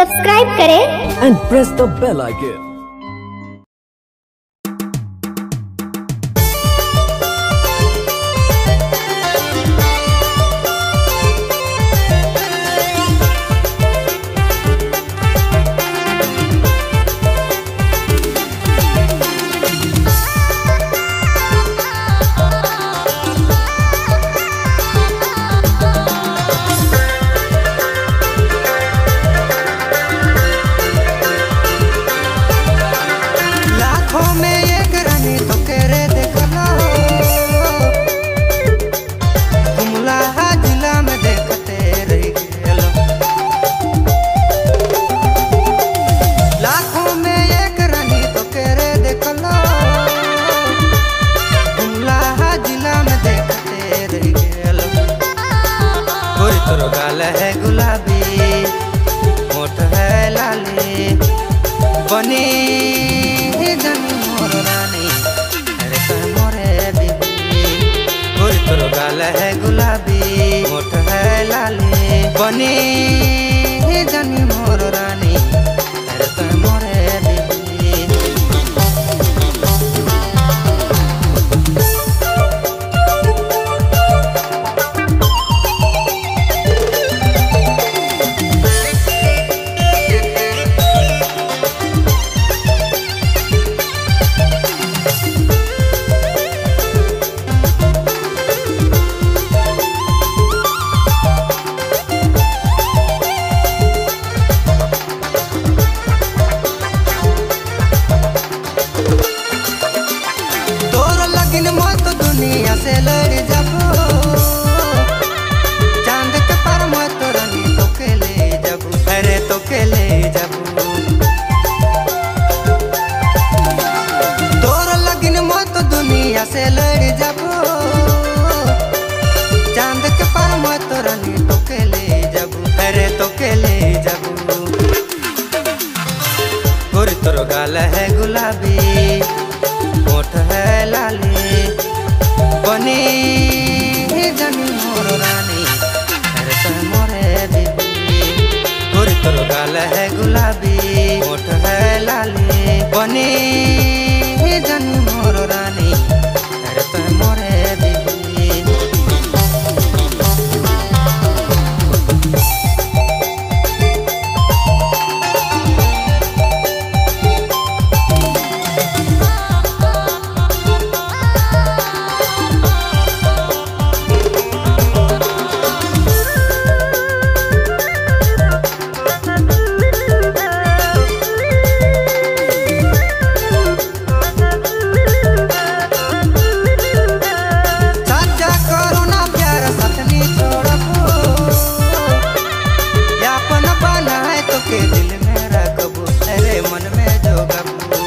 Subscribe करें and press the bell icon. तोरो गाल है गुलाबी, होठ है लाली, बनी जानी मोर रानी, अरे कह मोरे बीबी। गोरी तोरो गाल है गुलाबी, होठ है लाली, बनी जानी मोर रानी, अरे कह मोरे बीबी। मत दुनिया से लड़ जाबो, चांद के पार मत रानी तो के ले जाबो, अरे तो के ले जाबो। तोर लगिन मत दुनिया से लड़ जाबो, चांद के पार मत रानी तो के ले जाबो, अरे तो के ले जाबो। गोरी तोर गाल है गुलाबी, होठ है लाली, बनी जानी मोर रानी, अरे कह मोरे बीबी। गोरी तोर गाल है गुलाबी, होठ है लाली, बनी जानी मोर रानी, अरे कह मोरे बीबी। के दिल में रखबू, अरे मन में जोगबू,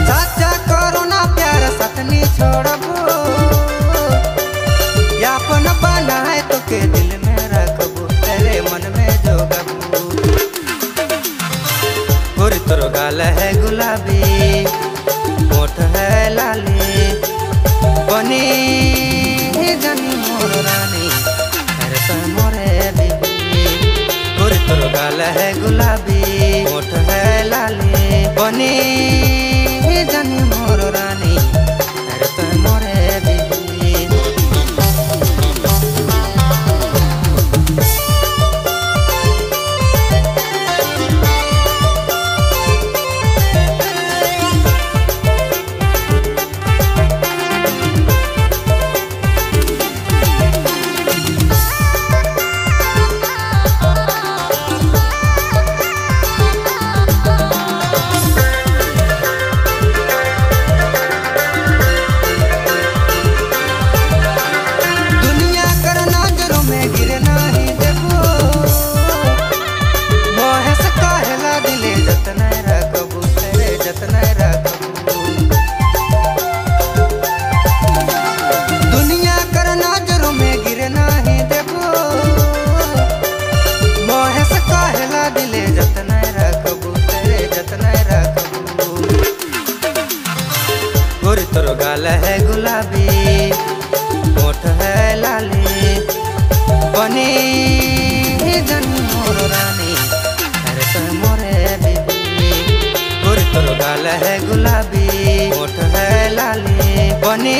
सच्चा करो ना प्यार सतनी छोड़बू, यापन बना है तो के दिल में रखबू, अरे मन में जोगबू। गोरी तोर गाल है गुलाबी, होठ है लाली, बनी जानी मोर रानी, अरे कह मोरे बीबी। गोरी तोर गाल है गुलाबी, होठ है लाली, बनी जानी मोर रानी, अरे कह मोरे बीबी। जन मोर रानी अरे तो मोरे बेबी गोरी तोर गाल है गुलाबी होठ है लाली बनी